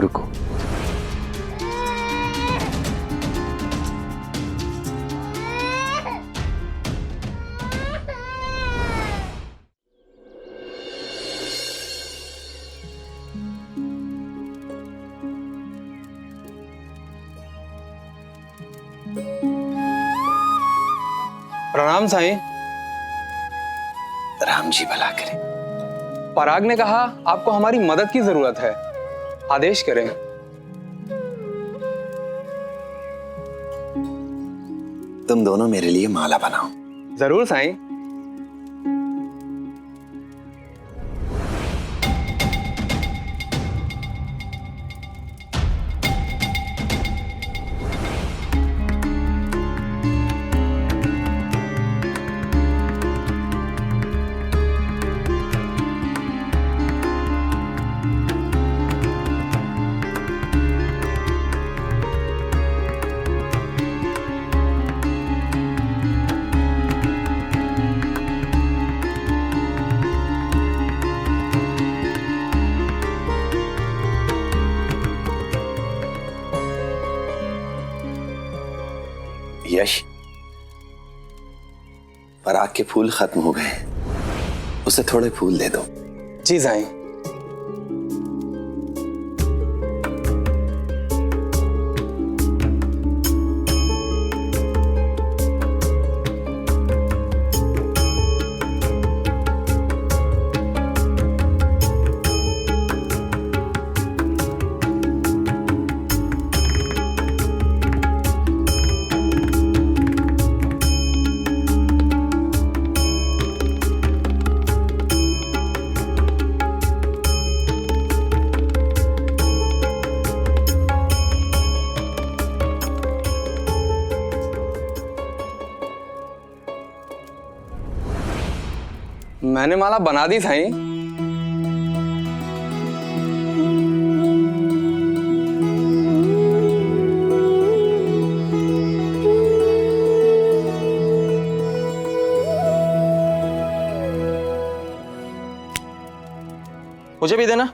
रुको। प्रणाम साईं। राम जी भला करे। पराग ने कहा आपको हमारी मदद की जरूरत है, आदेश करें। तुम दोनों मेरे लिए माला बनाओ। जरूर साईं। यश, पराग के फूल खत्म हो गए, उसे थोड़े फूल दे दो। जी साईं। मैंने माला बना दी साईं। मुझे भी देना।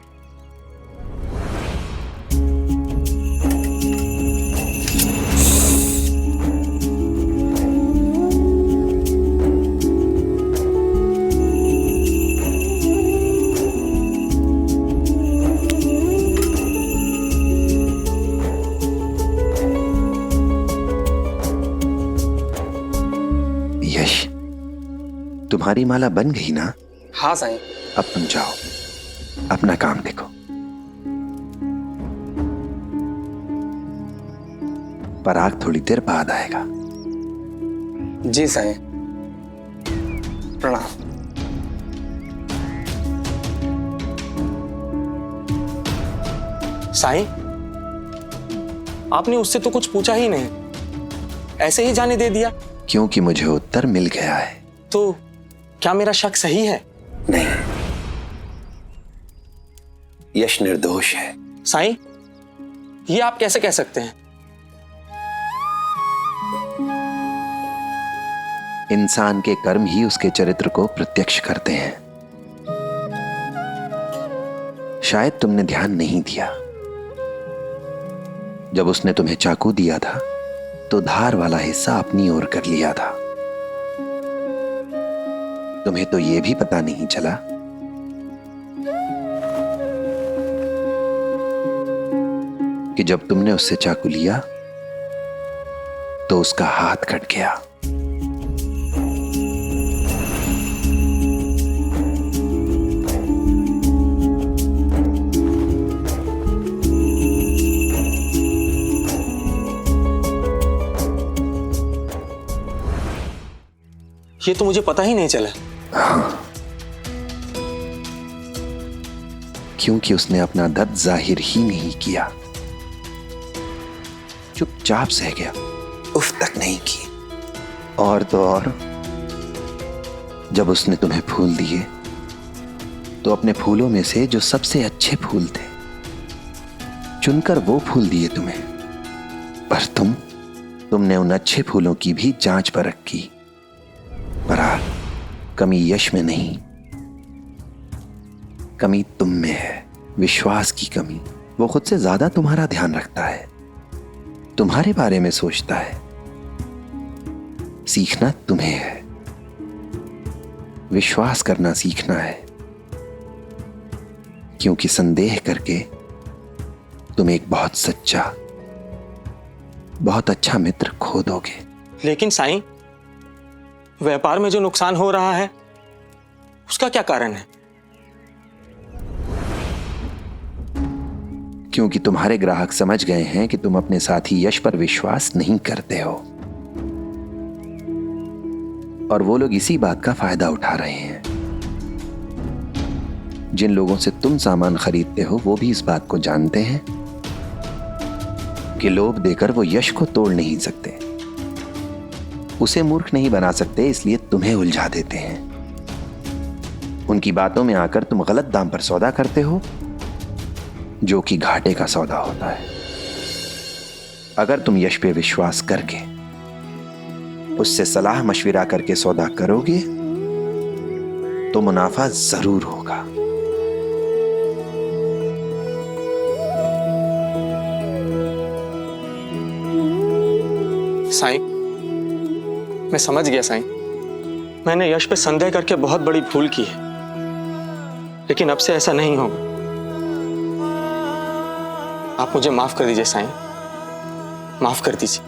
यश, तुम्हारी माला बन गई ना? हाँ साईं। अब तुम जाओ, अपना काम देखो। पराग थोड़ी देर बाद आएगा। जी साईं। प्रणाम। साईं, आपने उससे तो कुछ पूछा ही नहीं, ऐसे ही जाने दे दिया। क्योंकि मुझे उत्तर मिल गया है। तो क्या मेरा शक सही है? नहीं, यश निर्दोष है। साईं, ये आप कैसे कह सकते हैं? इंसान के कर्म ही उसके चरित्र को प्रत्यक्ष करते हैं। शायद तुमने ध्यान नहीं दिया। जब उसने तुम्हें चाकू दिया था तो धार वाला हिस्सा अपनी ओर कर लिया था। तुम्हें तो यह भी पता नहीं चला कि जब तुमने उससे चाकू लिया तो उसका हाथ कट गया। ये तो मुझे पता ही नहीं चला। हाँ, क्योंकि उसने अपना दर्द जाहिर ही नहीं किया, चुपचाप सह गया, उफ तक नहीं की। और तो और, जब उसने तुम्हें फूल दिए तो अपने फूलों में से जो सबसे अच्छे फूल थे चुनकर वो फूल दिए तुम्हें। पर तुमने उन अच्छे फूलों की भी जांच परख की। पराग, कमी यश में नहीं, कमी तुम में है, विश्वास की कमी। वो खुद से ज्यादा तुम्हारा ध्यान रखता है, तुम्हारे बारे में सोचता है। सीखना तुम्हें है, विश्वास करना सीखना है, क्योंकि संदेह करके तुम एक बहुत सच्चा, बहुत अच्छा मित्र खो दोगे। लेकिन साईं, व्यापार में जो नुकसान हो रहा है उसका क्या कारण है? क्योंकि तुम्हारे ग्राहक समझ गए हैं कि तुम अपने साथी यश पर विश्वास नहीं करते हो, और वो लोग इसी बात का फायदा उठा रहे हैं। जिन लोगों से तुम सामान खरीदते हो वो भी इस बात को जानते हैं कि लोभ देकर वो यश को तोड़ नहीं सकते, उसे मूर्ख नहीं बना सकते, इसलिए तुम्हें उलझा देते हैं। उनकी बातों में आकर तुम गलत दाम पर सौदा करते हो, जो कि घाटे का सौदा होता है। अगर तुम यश पे विश्वास करके उससे सलाह मशविरा करके सौदा करोगे तो मुनाफा जरूर होगा। साईं, मैं समझ गया साईं। मैंने यश पे संदेह करके बहुत बड़ी भूल की है, लेकिन अब से ऐसा नहीं होगा। आप मुझे माफ कर दीजिए साईं, माफ कर दीजिए।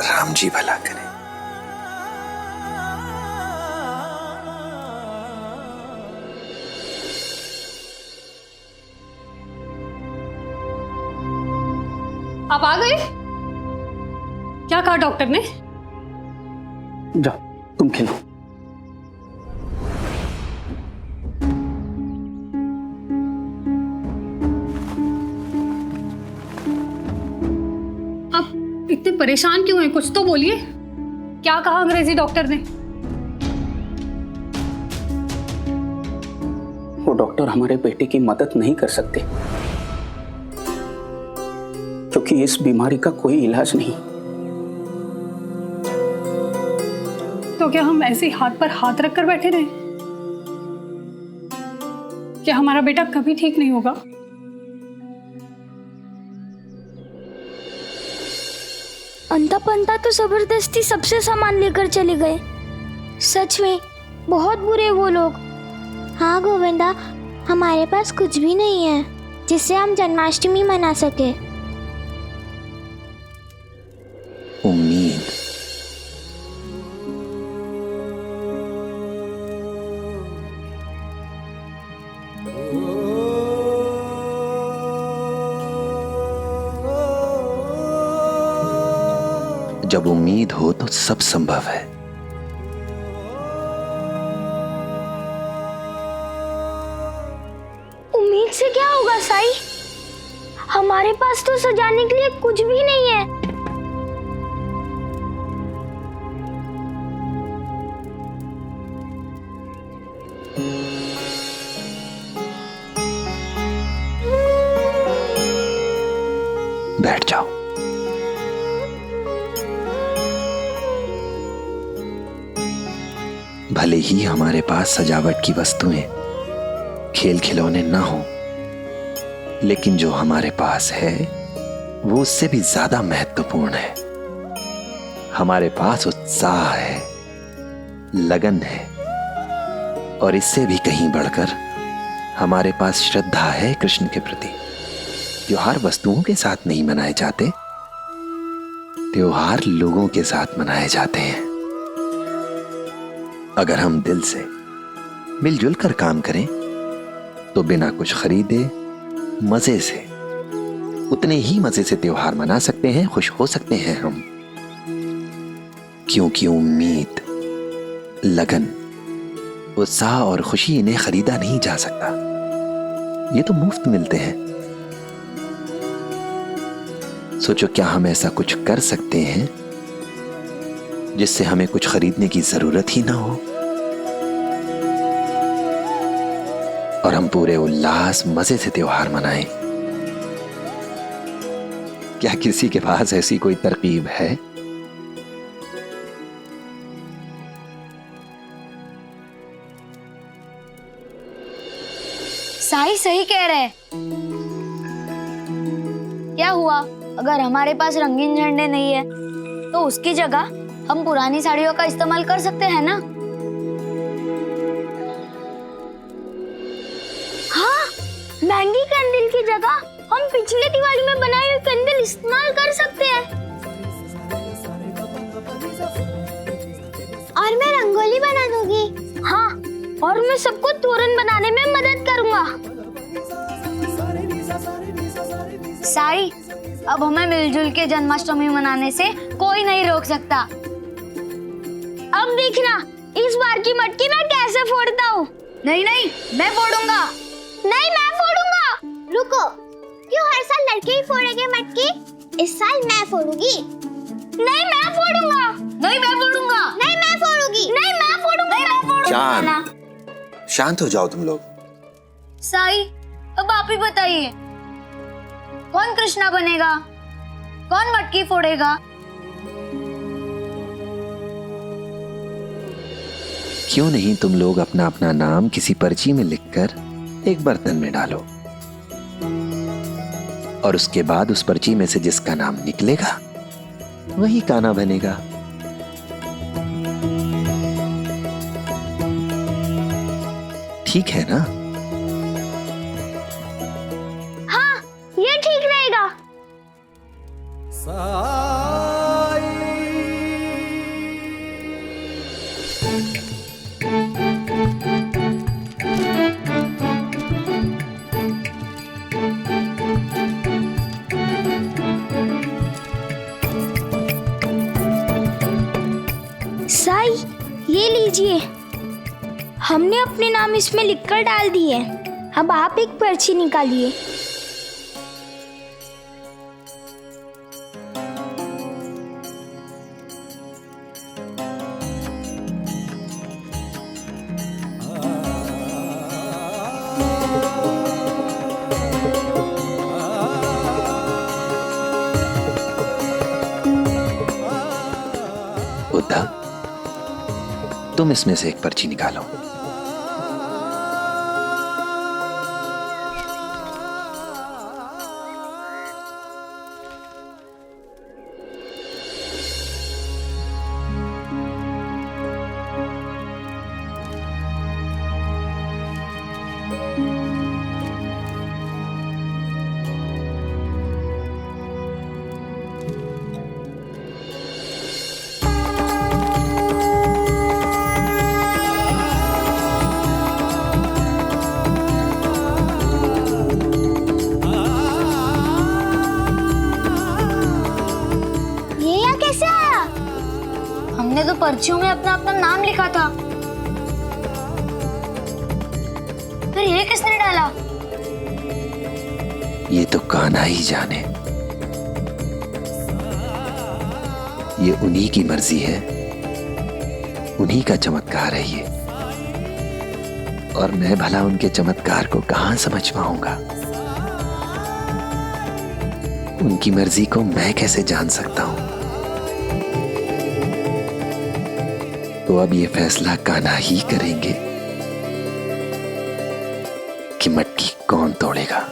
राम जी भला करे। आप आ गए? क्या कहा डॉक्टर ने? जाओ तुम खेलो। आप इतने परेशान क्यों हैं? कुछ तो बोलिए। क्या कहा अंग्रेजी डॉक्टर ने? वो डॉक्टर हमारे बेटे की मदद नहीं कर सकते, क्योंकि इस बीमारी का कोई इलाज नहीं। तो क्या हम ऐसे हाथ पर हाथ रखकर बैठे रहे? क्या हमारा बेटा कभी ठीक नहीं होगा? अंता पंता तो जबरदस्ती सबसे सामान लेकर चले गए। सच में बहुत बुरे वो लोग। हाँ गोविंदा, हमारे पास कुछ भी नहीं है जिससे हम जन्माष्टमी मना सके। उम्मीद। जब उम्मीद हो तो सब संभव है। उम्मीद से क्या होगा साई? हमारे पास तो सजाने के लिए कुछ भी नहीं है। बैठ जाओ। भले ही हमारे पास सजावट की वस्तुएं, खेल खिलौने ना हो, लेकिन जो हमारे पास है वो उससे भी ज्यादा महत्वपूर्ण है। हमारे पास उत्साह है, लगन है, और इससे भी कहीं बढ़कर हमारे पास श्रद्धा है कृष्ण के प्रति। त्योहार वस्तुओं के साथ नहीं मनाए जाते, त्योहार लोगों के साथ मनाए जाते हैं। अगर हम दिल से मिलजुल कर काम करें तो बिना कुछ खरीदे मजे से, उतने ही मजे से त्योहार मना सकते हैं, खुश हो सकते हैं हम। क्योंकि उम्मीद, लगन, उत्साह और खुशी इन्हें खरीदा नहीं जा सकता, ये तो मुफ्त मिलते हैं। सोचो, क्या हम ऐसा कुछ कर सकते हैं जिससे हमें कुछ खरीदने की जरूरत ही ना हो और हम पूरे उल्लास मजे से त्योहार मनाएं? क्या किसी के पास ऐसी कोई तरकीब है? साई सही कह रहे हैं। क्या हुआ अगर हमारे पास रंगीन झंडे नहीं है तो उसकी जगह हम पुरानी साड़ियों का इस्तेमाल कर सकते हैं ना। हाँ, महंगी कैंडल की जगह हम पिछले दिवाली में बनाई हुई कैंडल इस्तेमाल कर सकते हैं। और मैं रंगोली बना दूंगी। हाँ, और मैं सबको तोरण बनाने में मदद करूंगा। साई, अब हमें मिलजुल के जन्माष्टमी मनाने से कोई नहीं रोक सकता। अब देखना इस बार की मटकी मैं कैसे फोड़ता हूँ। नहीं नहीं, मैं फोड़ूंगा। नहीं, मैं फोड़ूंगा। रुको, क्यों हर साल लड़के ही फोड़ेंगे मटकी? इस साल मैं फोड़ूंगी। नहीं, मैं फोड़ूंगा। नहीं, मैं फोड़ूंगा। नहीं, मैं फोड़ूंगी। नहीं, मैं फोड़ूंगा। नहीं, मैं फोड़ूंगा। शांत शांत हो जाओ तुम लोग। साई, अब आप ही बताइए, कौन कृष्णा बनेगा, कौन मटकी फोड़ेगा? क्यों नहीं तुम लोग अपना अपना नाम किसी पर्ची में लिखकर एक बर्तन में डालो, और उसके बाद उस पर्ची में से जिसका नाम निकलेगा वही कान्हा बनेगा। ठीक है ना? हाँ, ये ठीक रहेगा। साई, ये लीजिए, हमने अपने नाम इसमें लिखकर डाल दिए। अब आप एक पर्ची निकालिए। उद्धव, तुम इसमें से एक पर्ची निकालो। हमने तो पर्चियों में अपना अपना नाम लिखा था, फिर ये किसने डाला? ये तो कान्हा ही जाने। ये उन्हीं की मर्जी है, उन्हीं का चमत्कार है ये, और मैं भला उनके चमत्कार को कहां समझ पाऊंगा? उनकी मर्जी को मैं कैसे जान सकता हूं? तो अब ये फैसला कान्हा ही करेंगे कि मटकी कौन तोड़ेगा।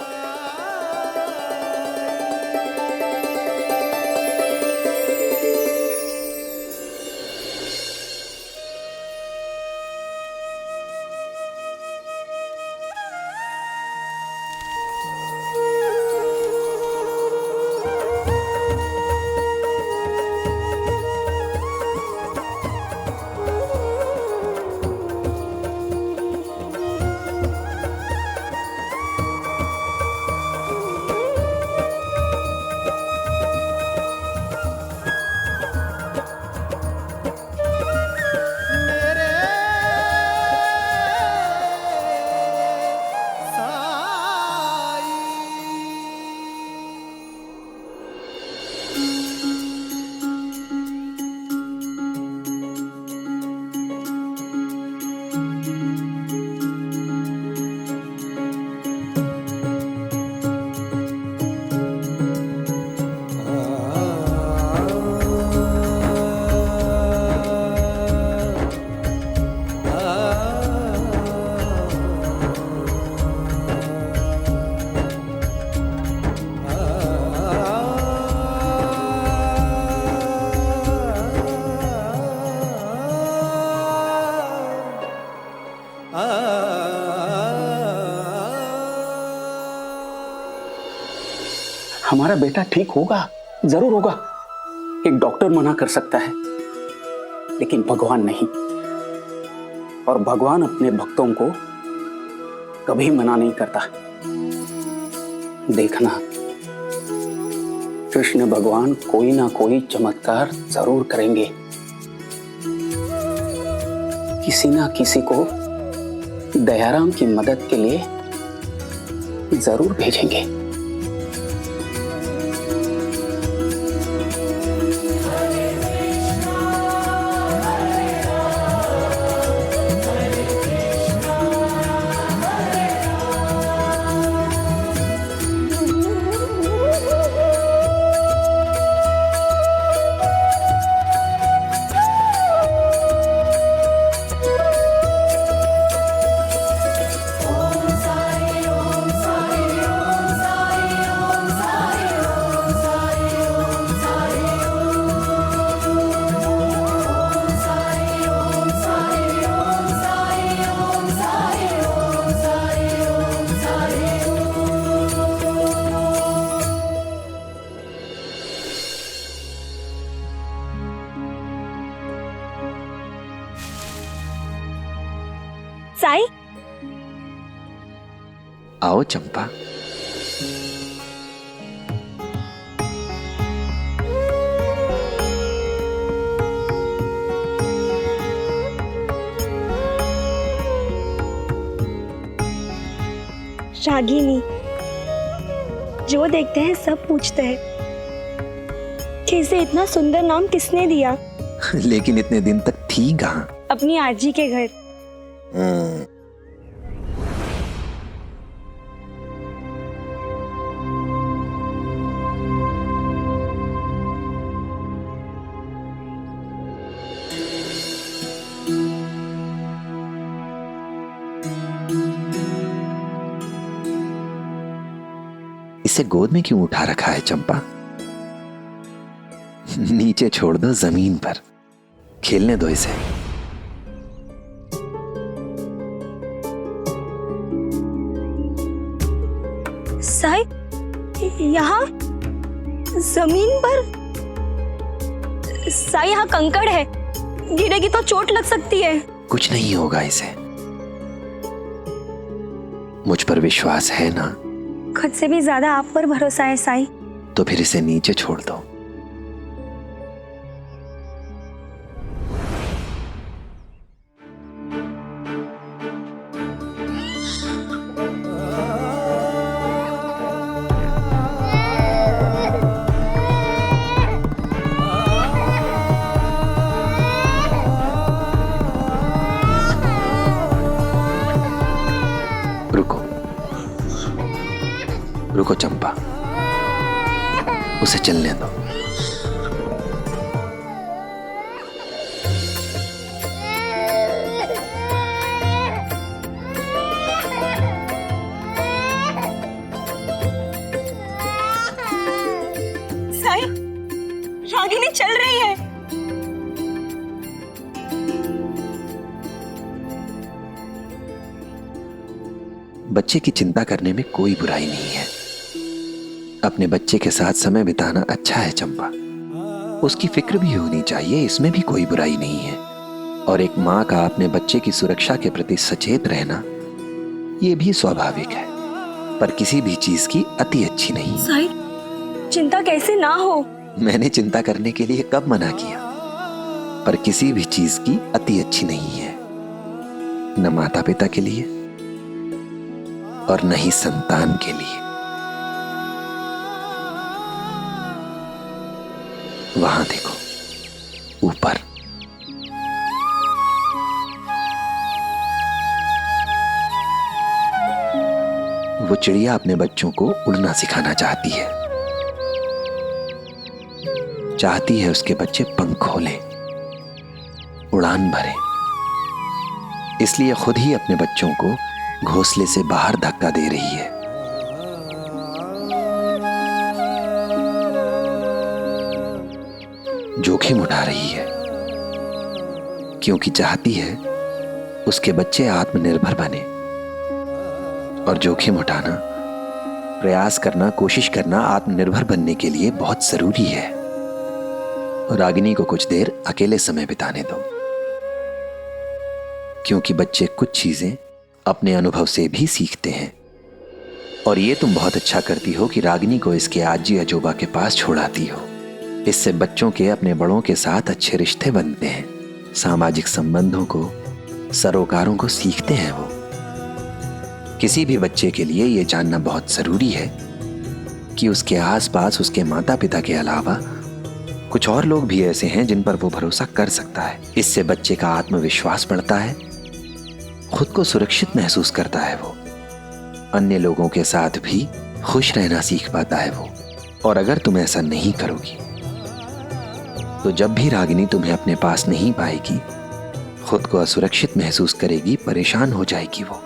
हमारा बेटा ठीक होगा, जरूर होगा। एक डॉक्टर मना कर सकता है, लेकिन भगवान नहीं। और भगवान अपने भक्तों को कभी मना नहीं करता। देखना, कृष्ण भगवान कोई ना कोई चमत्कार जरूर करेंगे, किसी ना किसी को दयाराम की मदद के लिए जरूर भेजेंगे। साई, आओ चंपा। रागिनी, जो देखते हैं सब पूछते हैं कि इसे इतना सुंदर नाम किसने दिया। लेकिन इतने दिन तक थी कहाँ? अपनी आजी के घर। इसे गोद में क्यों उठा रखा है चंपा? नीचे छोड़ दो, जमीन पर खेलने दो इसे। साई, यहाँ जमीन पर? साई, यहाँ कंकड़ है, गिरेगी तो चोट लग सकती है। कुछ नहीं होगा इसे, मुझ पर विश्वास है ना? खुद से भी ज्यादा आप पर भरोसा है साई। तो फिर इसे नीचे छोड़ दो। रुको रुको चंपा, उसे चलने दो। साई, रागिनी चल रही है। बच्चे की चिंता करने में कोई बुराई नहीं है। अपने बच्चे के साथ समय बिताना अच्छा है चंपा, उसकी फिक्र भी होनी चाहिए, इसमें भी कोई बुराई नहीं है। और एक माँ का अपने बच्चे की सुरक्षा के प्रति सचेत रहना, ये भी स्वाभाविक है, पर किसी भी चीज की अति अच्छी नहीं। साई, चिंता कैसे ना हो। मैंने चिंता करने के लिए कब मना किया? पर किसी भी चीज की अति अच्छी नहीं है, न माता पिता के लिए और न ही संतान के लिए। वहां देखो, ऊपर। वो चिड़िया अपने बच्चों को उड़ना सिखाना चाहती है, चाहती है उसके बच्चे पंख खोलें, उड़ान भरें। इसलिए खुद ही अपने बच्चों को घोंसले से बाहर धक्का दे रही है। जोखिम उठा रही है, क्योंकि चाहती है उसके बच्चे आत्मनिर्भर बने। और जोखिम उठाना, प्रयास करना, कोशिश करना आत्मनिर्भर बनने के लिए बहुत जरूरी है। रागिनी को कुछ देर अकेले समय बिताने दो, क्योंकि बच्चे कुछ चीजें अपने अनुभव से भी सीखते हैं। और ये तुम बहुत अच्छा करती हो कि रागिनी को इसके आजी अजोबा के पास छोड़ाती हो। इससे बच्चों के अपने बड़ों के साथ अच्छे रिश्ते बनते हैं, सामाजिक संबंधों को, सरोकारों को सीखते हैं वो। किसी भी बच्चे के लिए ये जानना बहुत जरूरी है कि उसके आसपास उसके माता पिता के अलावा कुछ और लोग भी ऐसे हैं जिन पर वो भरोसा कर सकता है। इससे बच्चे का आत्मविश्वास बढ़ता है, खुद को सुरक्षित महसूस करता है वो, अन्य लोगों के साथ भी खुश रहना सीख पाता है वो। और अगर तुम ऐसा नहीं करोगी तो जब भी रागिनी तुम्हें अपने पास नहीं पाएगी, खुद को असुरक्षित महसूस करेगी, परेशान हो जाएगी वो।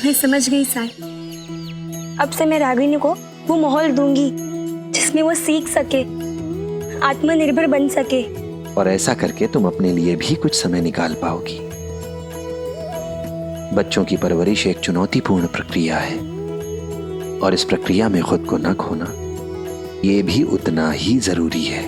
मैं समझ गई साई। अब से मैं रागिनी को वो माहौल दूंगी जिसमें वो सीख सके, आत्मनिर्भर बन सके। और ऐसा करके तुम अपने लिए भी कुछ समय निकाल पाओगी। बच्चों की परवरिश एक चुनौतीपूर्ण प्रक्रिया है, और इस प्रक्रिया में खुद को न खोना ये भी उतना ही जरूरी है।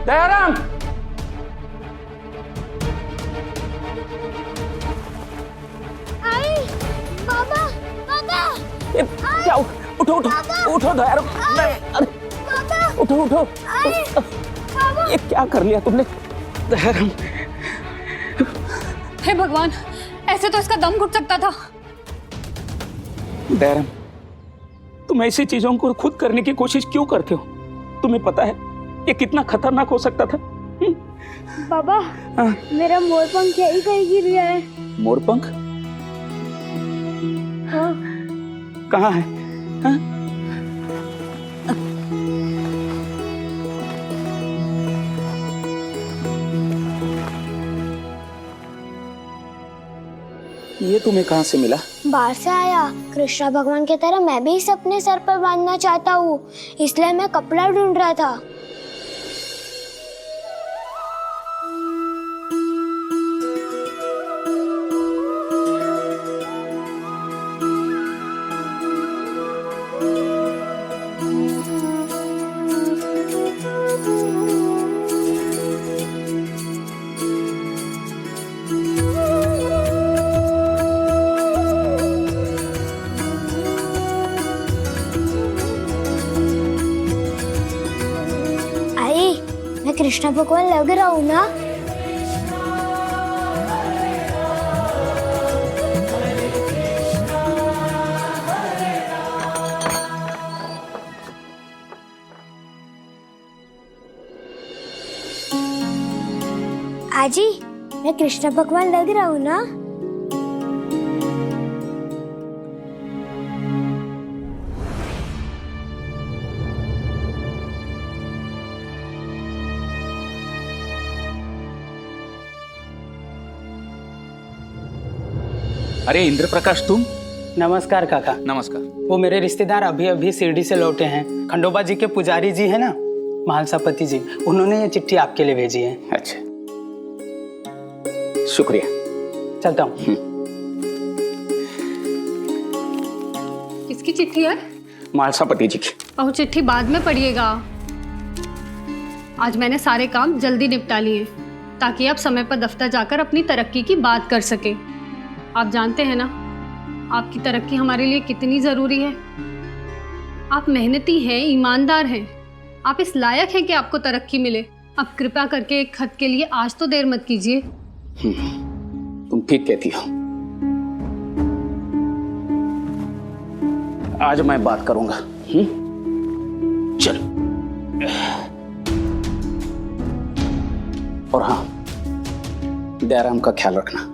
दयाराम, पापा पापा ये क्या? उठो उठो उठो दयाराम, अरे उठो उठो। ये क्या कर लिया तुमने दयाराम? हे भगवान, ऐसे तो इसका दम घुट सकता था। दयाराम, तुम ऐसी चीजों को खुद करने की कोशिश क्यों करते हो? तुम्हें पता है ये कितना खतरनाक हो सकता था। पापा, मेरा मोरपंख यही कहीं गिर गया है। मोरपंख? हाँ। कहाँ है? हाँ? ये तुम्हें कहाँ से मिला? बाहर से आया। कृष्णा भगवान की तरह मैं भी इसे अपने सर पर बांधना चाहता हूँ, इसलिए मैं कपड़ा ढूंढ रहा था। मैं कृष्णा भगवान लग रहा हूँ ना? आजी, मैं कृष्णा भगवान लग रहा हूँ ना? अरे इंद्र प्रकाश, तुम? नमस्कार काका। नमस्कार। वो मेरे रिश्तेदार अभी अभी शिरडी से लौटे हैं। खंडोबा जी के पुजारी जी है ना, महालसापति जी, उन्होंने ये चिट्ठी आपके लिए भेजी है। अच्छा, शुक्रिया। चलता हूँ। किसकी चिट्ठी है? महालसापति जी की। और चिट्ठी बाद में पढ़िएगा। आज मैंने सारे काम जल्दी निपटा लिए ताकि आप समय पर दफ्तर जाकर अपनी तरक्की की बात कर सके। आप जानते हैं ना, आपकी तरक्की हमारे लिए कितनी ज़रूरी है। आप मेहनती हैं, ईमानदार हैं, आप इस लायक हैं कि आपको तरक्की मिले। अब कृपया करके एक खत के लिए आज तो देर मत कीजिए। तुम ठीक कहती हो। आज मैं बात करूंगा। चलो। और हाँ, दयाराम का ख्याल रखना।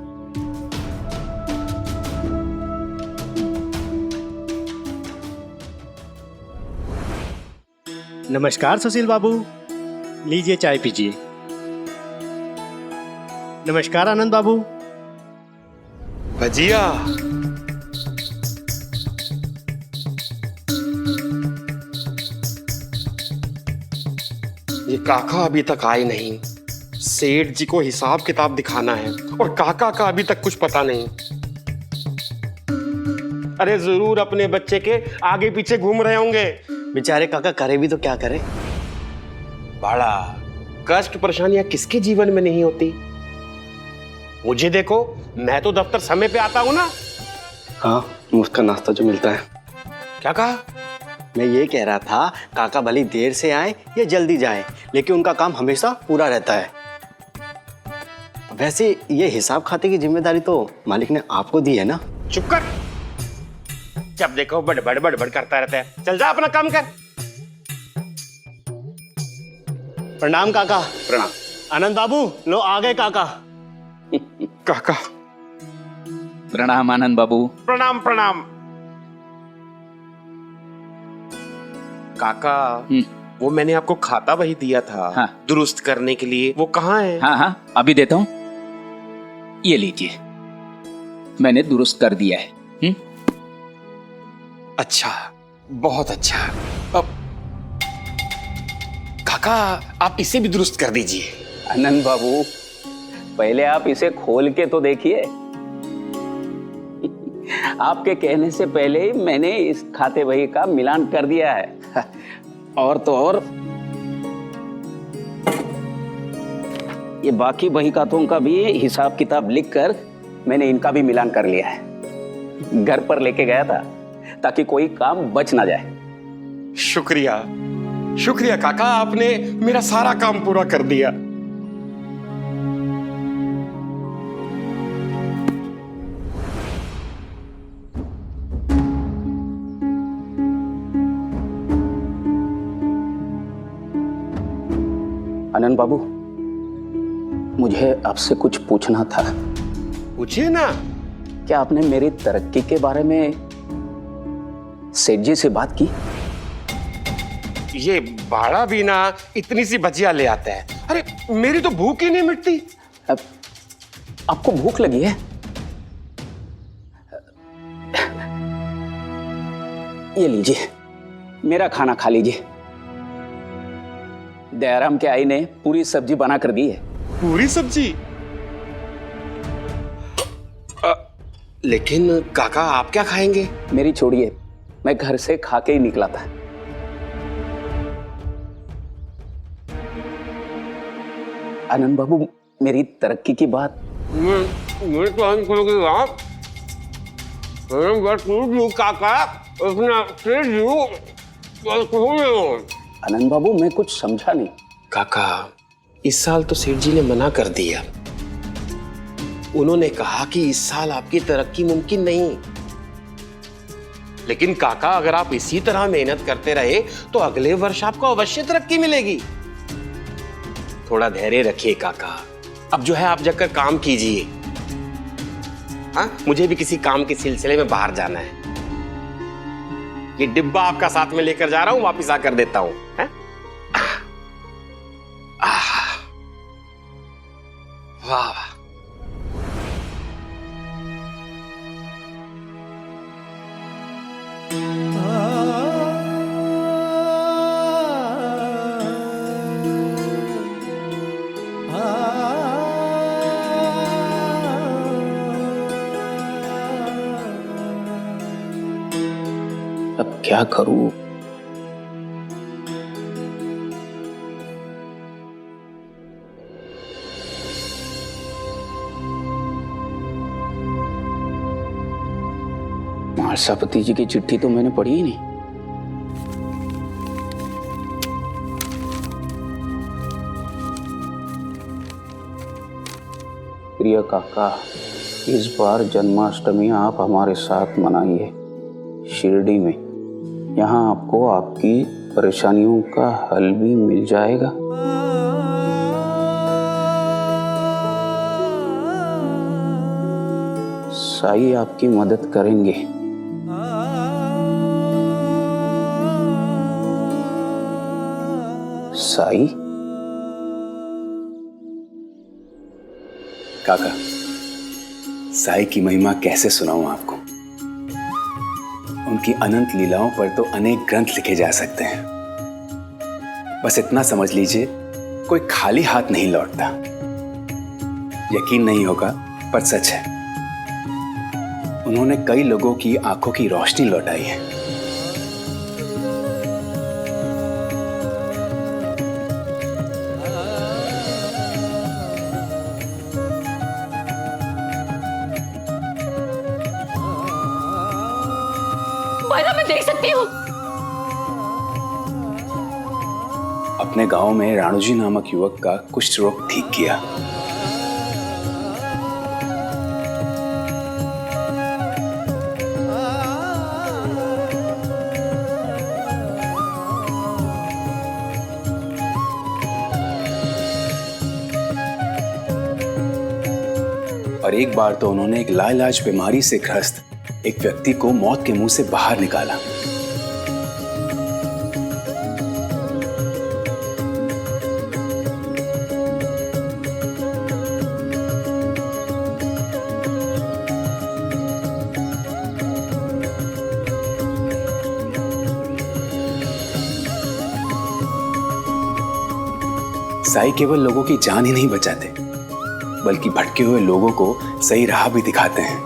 नमस्कार सुशील बाबू, लीजिए चाय पीजिए। नमस्कार आनंद बाबू। भजिया। ये काका अभी तक आए नहीं। सेठ जी को हिसाब किताब दिखाना है और काका का अभी तक कुछ पता नहीं। अरे जरूर अपने बच्चे के आगे पीछे घूम रहे होंगे। बेचारे काका करे भी तो क्या करे। बड़ा कष्ट परेशानियां किसके जीवन में नहीं होती। मुझे देखो, मैं तो दफ्तर समय पे आता हूं ना। हाँ, मुफ्त का नाश्ता जो मिलता है। क्या कहा? मैं ये कह रहा था, काका भले देर से आए या जल्दी जाए, लेकिन उनका काम हमेशा पूरा रहता है। वैसे ये हिसाब खाते की जिम्मेदारी तो मालिक ने आपको दी है ना। चुप कर। जब देखो बड़बड़ बड़बड़ करता रहता है। चल जा अपना काम कर। प्रणाम काका। प्रणाम। आनंद बाबू, लो आ गए काका। काका। प्रणाम आनंद बाबू। प्रणाम प्रणाम। काका, वो मैंने आपको खाता वही दिया था। हाँ। दुरुस्त करने के लिए, वो कहाँ है? हाँ हाँ, अभी देता हूँ। ये लीजिए, मैंने दुरुस्त कर दिया है। अच्छा, बहुत अच्छा। अब काका, आप इसे भी दुरुस्त कर दीजिए। आनंद बाबू, पहले आप इसे खोल के तो देखिए। आपके कहने से पहले ही मैंने इस खाते बही का मिलान कर दिया है। और तो और ये बाकी बही खातों का भी हिसाब किताब लिखकर मैंने इनका भी मिलान कर लिया है। घर पर लेके गया था ताकि कोई काम बच ना जाए। शुक्रिया शुक्रिया काका, आपने मेरा सारा काम पूरा कर दिया। आनंद बाबू, मुझे आपसे कुछ पूछना था। पूछिए ना। क्या आपने मेरी तरक्की के बारे में सेठ जी से बात की? ये बाड़ा भी ना इतनी सी भजिया ले आता है। अरे मेरी तो भूख ही नहीं मिटती। अब आपको भूख लगी है? ये लीजिए, मेरा खाना खा लीजिए। दयाराम के आई ने पूरी सब्जी बना कर दी है। पूरी सब्जी? लेकिन काका, आप क्या खाएंगे? मेरी छोड़िए, मैं घर से खा के ही निकला था। आनंद बाबू, मेरी तरक्की की बात मेरे तो हम करोगे आप। काका, अपना आनंद बाबू, मैं कुछ समझा नहीं। काका, इस साल तो सेठ जी ने मना कर दिया। उन्होंने कहा कि इस साल आपकी तरक्की मुमकिन नहीं। लेकिन काका, अगर आप इसी तरह मेहनत करते रहे तो अगले वर्ष आपको अवश्य तरक्की मिलेगी। थोड़ा धैर्य रखिए काका। अब जो है आप जाकर काम कीजिए। हाँ, मुझे भी किसी काम के सिलसिले में बाहर जाना है। ये डिब्बा आपका साथ में लेकर जा रहा हूं, वापिस आकर देता हूं। वाह। क्या करूं? महासपति जी की चिट्ठी तो मैंने पढ़ी ही नहीं। प्रिय काका, इस बार जन्माष्टमी आप हमारे साथ मनाइए शिरडी में। यहाँ आपको आपकी परेशानियों का हल भी मिल जाएगा। साईं आपकी मदद करेंगे। साईं? काका, साईं की महिमा कैसे सुनाऊं आपको? उनकी अनंत लीलाओं पर तो अनेक ग्रंथ लिखे जा सकते हैं। बस इतना समझ लीजिए, कोई खाली हाथ नहीं लौटता। यकीन नहीं होगा पर सच है, उन्होंने कई लोगों की आंखों की रोशनी लौटाई है। मैं देख सकती हूँ। अपने गांव में राणूजी नामक युवक का कुष्ठ रोग ठीक किया। और एक बार तो उन्होंने एक लाइलाज बीमारी से ग्रस्त एक व्यक्ति को मौत के मुंह से बाहर निकाला। साईं केवल लोगों की जान ही नहीं बचाते, बल्कि भटके हुए लोगों को सही राह भी दिखाते हैं।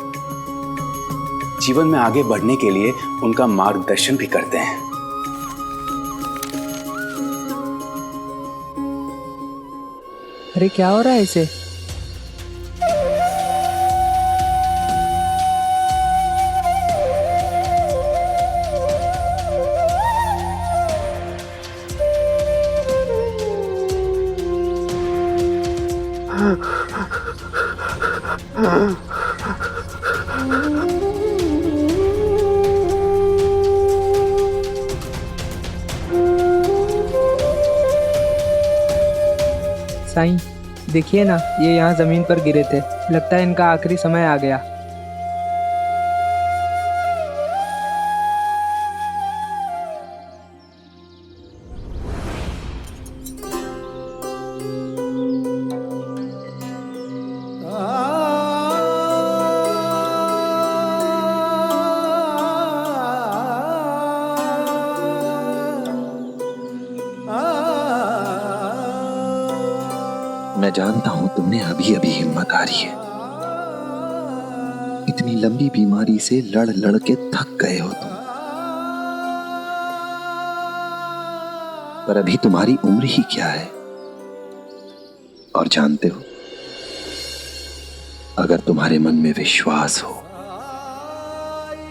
जीवन में आगे बढ़ने के लिए उनका मार्गदर्शन भी करते हैं। अरे क्या हो रहा है इसे? साईं, देखिए ना, ये यहाँ जमीन पर गिरे थे। लगता है इनका आखिरी समय आ गया। मैं जानता हूं तुमने अभी अभी हिम्मत हारी है। इतनी लंबी बीमारी से लड़ लड़ के थक गए हो तुम। पर अभी तुम्हारी उम्र ही क्या है। और जानते हो, अगर तुम्हारे मन में विश्वास हो,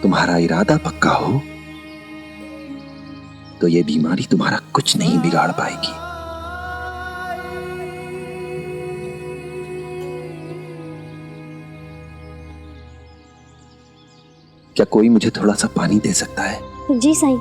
तुम्हारा इरादा पक्का हो, तो ये बीमारी तुम्हारा कुछ नहीं बिगाड़ पाएगी। क्या कोई मुझे थोड़ा सा पानी दे सकता है? जी साईं।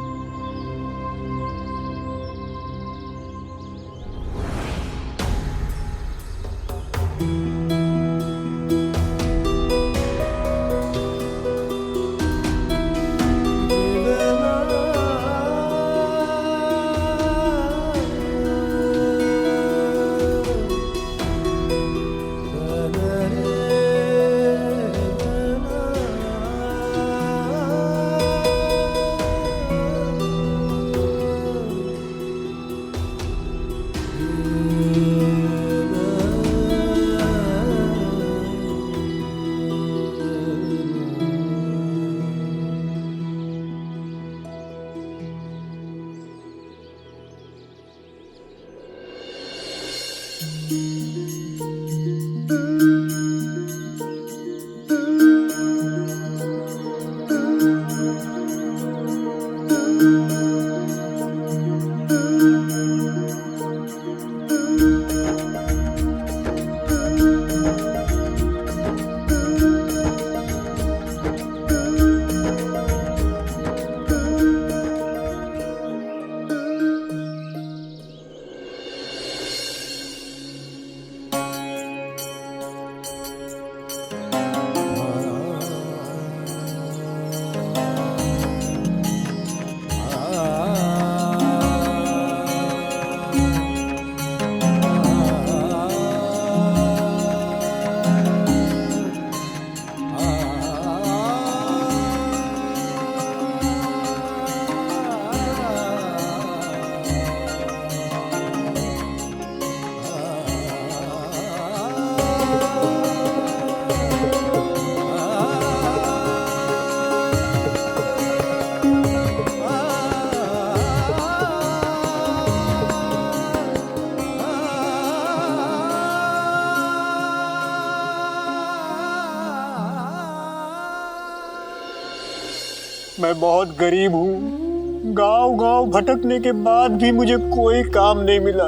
मैं बहुत गरीब हूँ। गांव गांव भटकने के बाद भी मुझे कोई काम नहीं मिला।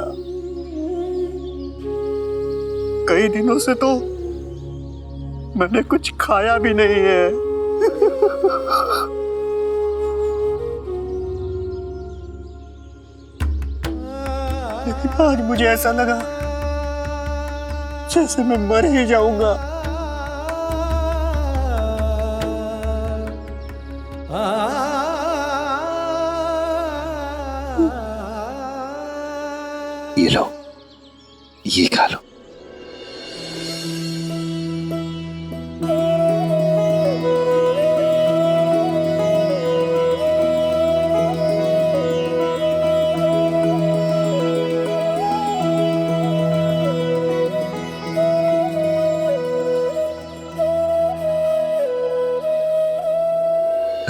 कई दिनों से तो मैंने कुछ खाया भी नहीं है। लेकिन आज मुझे ऐसा लगा जैसे मैं मर ही जाऊंगा। ये लो, ये खा लो।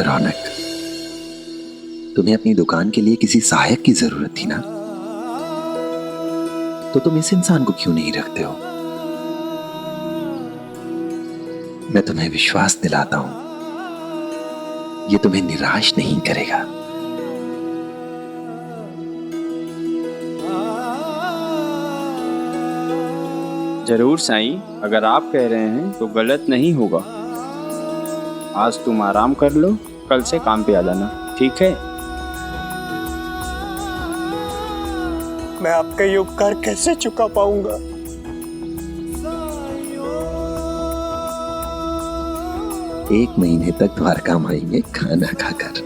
रौनक, तुम्हें अपनी दुकान के लिए किसी सहायक की जरूरत थी ना, तो तुम इस इंसान को क्यों नहीं रखते हो? मैं तुम्हें विश्वास दिलाता हूं, ये तुम्हें निराश नहीं करेगा। जरूर साईं, अगर आप कह रहे हैं तो गलत नहीं होगा। आज तुम आराम कर लो, कल से काम पे आ जाना, ठीक है? मैं आपका ये उपकार कैसे चुका पाऊंगा? एक महीने तक द्वारका माई में खाना खाकर।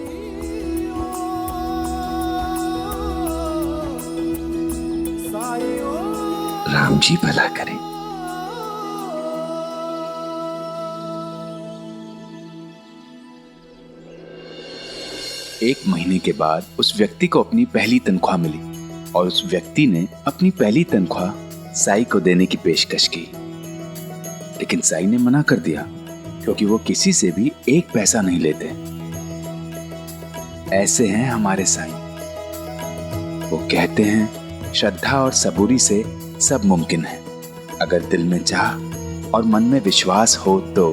राम जी भला करें। एक महीने के बाद उस व्यक्ति को अपनी पहली तनख्वाह मिली और उस व्यक्ति ने अपनी पहली तनख्वाह साई को देने की पेशकश की, लेकिन साई ने मना कर दिया क्योंकि वो किसी से भी एक पैसा नहीं लेते। ऐसे हैं हमारे साई। वो कहते हैं श्रद्धा और सबूरी से सब मुमकिन है। अगर दिल में चाह और मन में विश्वास हो तो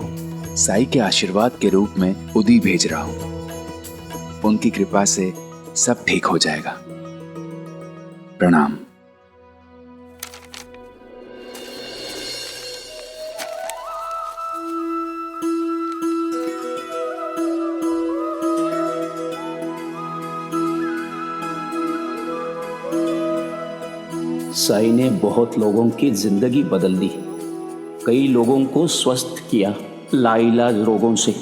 साई के आशीर्वाद के रूप में उदी भेज रहा हूं। उनकी कृपा से सब ठीक हो जाएगा। प्रणाम। साई ने बहुत लोगों की जिंदगी बदल दी। कई लोगों को स्वस्थ किया, लाइलाज रोगों से,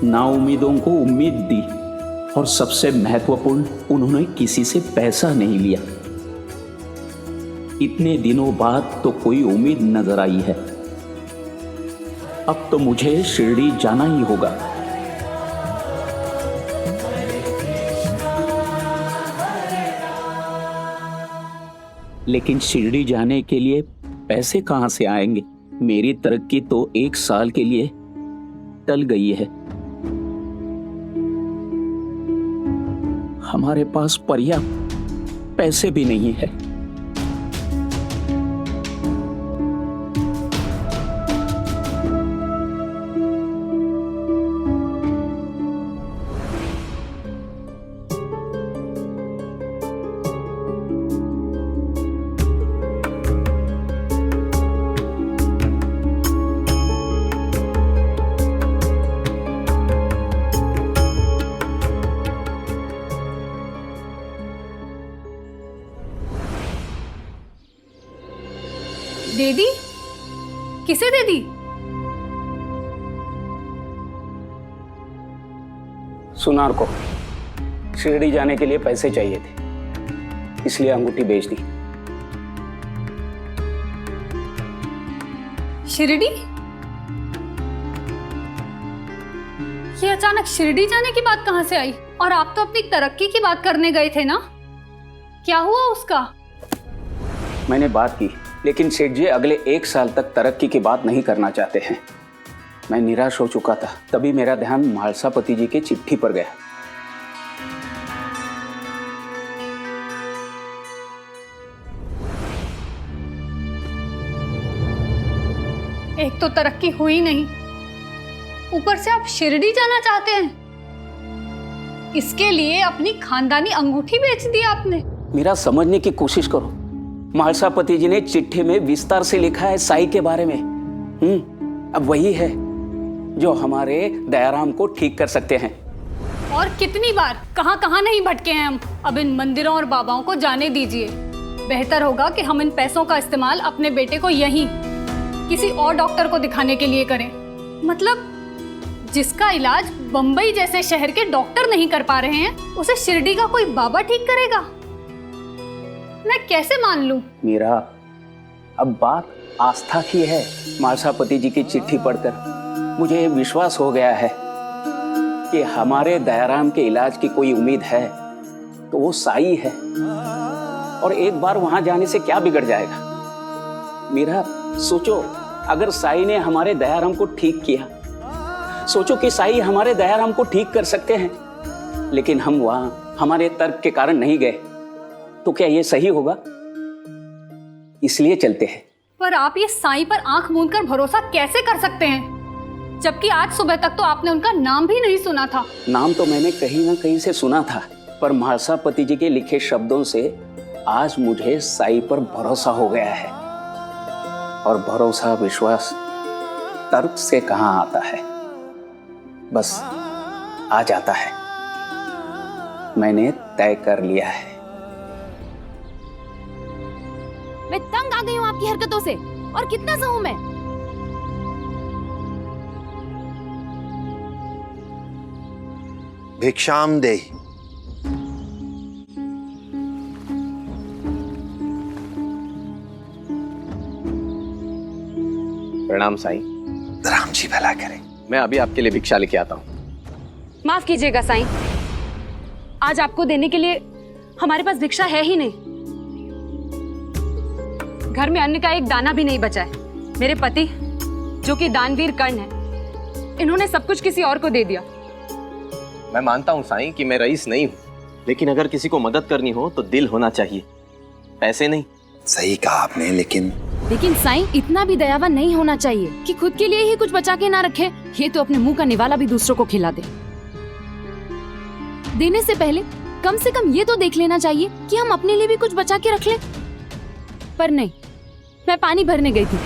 नाउमीदों को उम्मीद दी, और सबसे महत्वपूर्ण, उन्होंने किसी से पैसा नहीं लिया। इतने दिनों बाद तो कोई उम्मीद नजर आई है। अब तो मुझे शिरडी जाना ही होगा। लेकिन शिरडी जाने के लिए पैसे कहां से आएंगे? मेरी तरक्की तो 1 साल के लिए टल गई है। हमारे पास पर्याप्त पैसे भी नहीं है। दे दी? किसे दे दी? सुनार को शिरडी जाने के लिए पैसे चाहिए थे, इसलिए अंगूठी बेच दी। शिरडी? ये अचानक शिरडी जाने की बात कहां से आई? और आप तो अपनी तरक्की की बात करने गए थे ना, क्या हुआ उसका? मैंने बात की, लेकिन सेठ जी अगले 1 साल तक तरक्की की बात नहीं करना चाहते हैं। मैं निराश हो चुका था, तभी मेरा ध्यान म्हालसापति जी की चिट्ठी पर गया। एक तो तरक्की हुई नहीं, ऊपर से आप शिरडी जाना चाहते हैं। इसके लिए अपनी खानदानी अंगूठी बेच दी आपने। मेरा समझने की कोशिश करो, म्हालसापति जी ने चिट्ठी में विस्तार से लिखा है साई के बारे में। अब वही है जो हमारे दयाराम को ठीक कर सकते हैं। और कितनी बार कहां कहां नहीं भटके हैं हम। अब इन मंदिरों और बाबाओं को जाने दीजिए। बेहतर होगा कि हम इन पैसों का इस्तेमाल अपने बेटे को यहीं किसी और डॉक्टर को दिखाने के लिए करें। मतलब जिसका इलाज बंबई जैसे शहर के डॉक्टर नहीं कर पा रहे हैं, उसे शिरडी का कोई बाबा ठीक करेगा? मैं कैसे मान लूं? मीरा, अब बात आस्था की है। म्हालसापति जी की चिट्ठी पढ़कर मुझे ये विश्वास हो गया है कि हमारे दयाराम के इलाज की कोई उम्मीद है तो वो साई है। और एक बार वहां जाने से क्या बिगड़ जाएगा? मीरा, सोचो, अगर साई ने हमारे दयाराम को ठीक किया, सोचो कि साई हमारे दयाराम को ठीक कर सकते हैं, लेकिन हम वहां हमारे तर्क के कारण नहीं गए, तो क्या ये सही होगा? इसलिए चलते हैं। पर आप ये साई पर आंख मूंद कर भरोसा कैसे कर सकते हैं, जबकि आज सुबह तक तो आपने उनका नाम भी नहीं सुना था। नाम तो मैंने कहीं ना कहीं से सुना था, पर म्हालसापति जी के लिखे शब्दों से आज मुझे साई पर भरोसा हो गया है। और भरोसा, विश्वास तर्क से कहां आता है, बस आ जाता है। मैंने तय कर लिया है। मैं तंग आ गई हूँ आपकी हरकतों से। और कितना सहूं मैं? भिक्षाम दे। प्रणाम साईं। राम जी भला करे। मैं अभी आपके लिए भिक्षा लेके आता हूँ। माफ कीजिएगा साईं, आज आपको देने के लिए हमारे पास भिक्षा है ही नहीं। घर में अन्न का एक दाना भी नहीं बचा है। मेरे पति, जो कि दानवीर कर्ण है, इन्होंने सब कुछ किसी और को दे दिया। मैं मानता हूँ साईं कि मैं रईस नहीं हूँ, लेकिन अगर किसी को मदद करनी हो तो दिल होना चाहिए, पैसे नहीं। सही कहा आपने, लेकिन साईं इतना भी दयावान नहीं होना चाहिए कि खुद के लिए ही कुछ बचा के ना रखे। ये तो अपने मुंह का निवाला भी दूसरों को खिला दे। देने से पहले कम से कम ये तो देख लेना चाहिए कि हम अपने लिए भी कुछ बचा के रख लें। पर नहीं, मैं पानी भरने गई थी,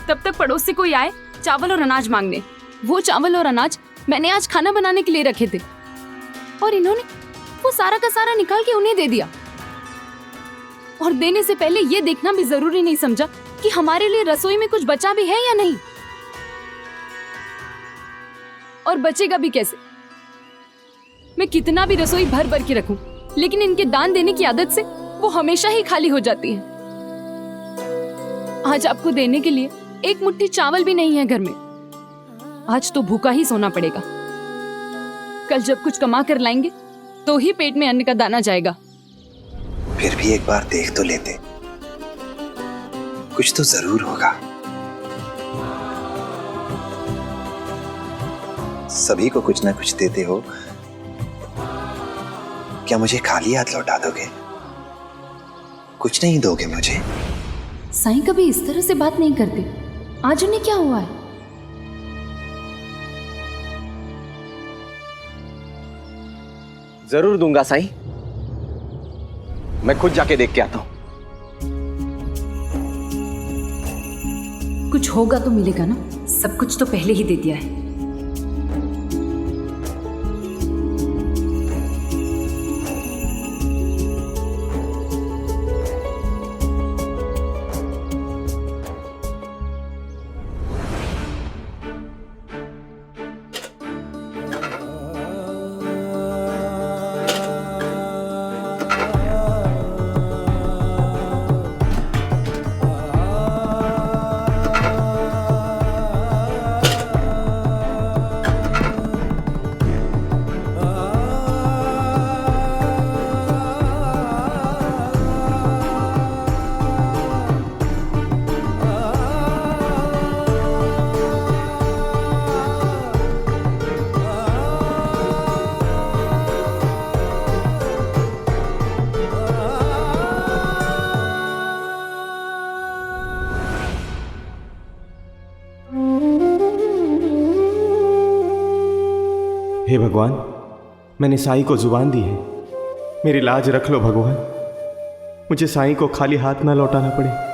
तब तक पड़ोस से कोई आए चावल और अनाज मांगने। वो चावल और अनाज मैंने आज खाना बनाने के लिए रखे थे, और इन्होंने वो सारा का सारा निकाल के उन्हें दे दिया। और देने से पहले ये देखना भी जरूरी नहीं समझा कि हमारे लिए रसोई में कुछ बचा भी है या नहीं, और बचेगा भी कैसे। मैं कितना भी रसोई भर भर के रखूं, लेकिन इनके दान देने की आदत से वो हमेशा ही खाली हो जाती है। आज आपको देने के लिए एक मुट्ठी चावल भी नहीं है घर में। आज तो भूखा ही सोना पड़ेगा। कल जब कुछ कमा कर लाएंगे तो ही पेट में अन्न का दाना जाएगा। फिर भी एक बार देख तो लेते, कुछ तो जरूर होगा। सभी को कुछ ना कुछ देते हो, क्या मुझे खाली हाथ लौटा दोगे? कुछ नहीं दोगे मुझे? साईं कभी इस तरह से बात नहीं करते। आज उन्हें क्या हुआ है? जरूर दूंगा साईं, मैं खुद जाके देख के आता हूँ। कुछ होगा तो मिलेगा ना, सब कुछ तो पहले ही दे दिया है। हे भगवान, मैंने साईं को जुबान दी है, मेरी लाज रख लो भगवान, मुझे साईं को खाली हाथ ना लौटाना पड़े।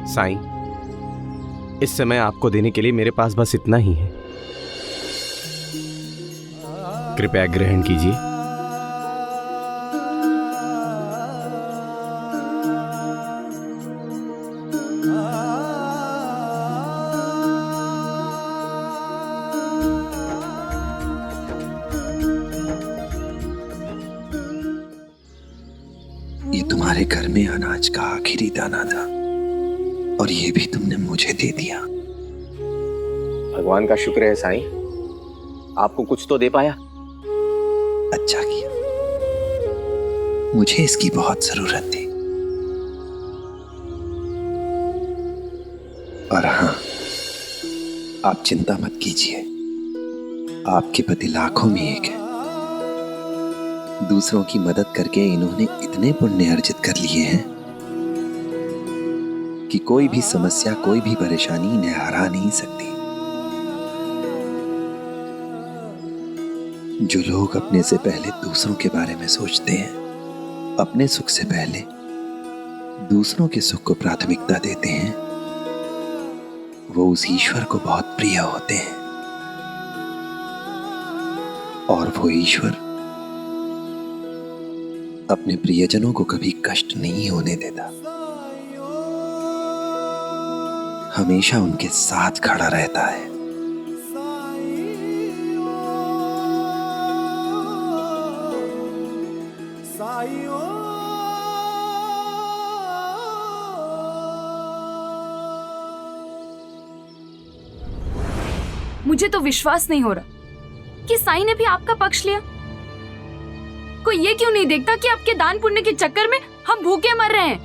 साईं, इस समय आपको देने के लिए मेरे पास बस इतना ही है, कृपया ग्रहण कीजिए। ये तुम्हारे घर में अनाज का आखिरी दाना था और ये भी तुमने मुझे दे दिया। भगवान का शुक्र है साईं, आपको कुछ तो दे पाया। अच्छा किया, मुझे इसकी बहुत जरूरत थी। और हाँ, आप चिंता मत कीजिए, आपके पति लाखों में एक है। दूसरों की मदद करके इन्होंने इतने पुण्य अर्जित कर लिए हैं कि कोई भी समस्या, कोई भी परेशानी इन्हें हरा नहीं सकती। जो लोग अपने से पहले दूसरों के बारे में सोचते हैं, अपने सुख से पहले दूसरों के सुख को प्राथमिकता देते हैं, वो उस ईश्वर को बहुत प्रिय होते हैं। और वो ईश्वर अपने प्रियजनों को कभी कष्ट नहीं होने देता, हमेशा उनके साथ खड़ा रहता है। मुझे तो विश्वास नहीं हो रहा कि साईं ने भी आपका पक्ष लिया। कोई ये क्यों नहीं देखता कि आपके दान पुण्य के चक्कर में हम भूखे मर रहे हैं?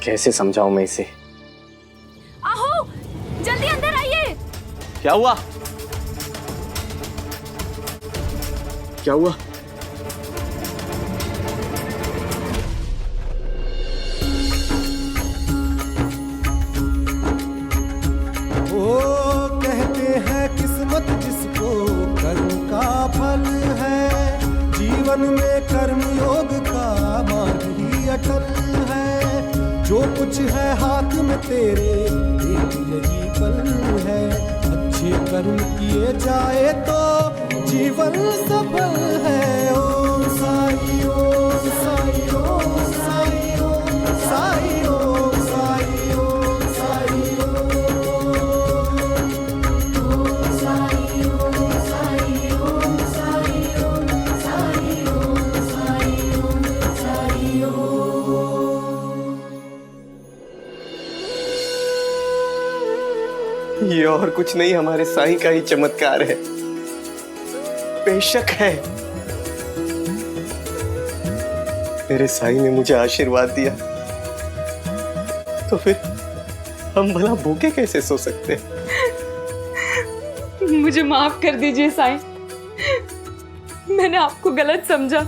कैसे समझाऊं मैं इसे? आहो, जल्दी अंदर आइए। क्या हुआ? क्या हुआ? वो कहते हैं किस्मत जिसको कर्म का फल है, जीवन में कर्म योग का मार्ग ही अटल है। जो कुछ है हाथ में तेरे एक यही पल है, अच्छे कर्म किए जाए तो जीवन सफल है। ओम साई, ओम साई, ओम साई, ओम साई, ओम साई, ओम साई, ये और कुछ नहीं, हमारे साईं का ही चमत्कार है। बेशक है, मेरे साईं ने मुझे आशीर्वाद दिया, तो फिर हम भला भूखे कैसे सो सकते हैं? मुझे माफ कर दीजिए साईं, मैंमैंने आपको गलत समझा।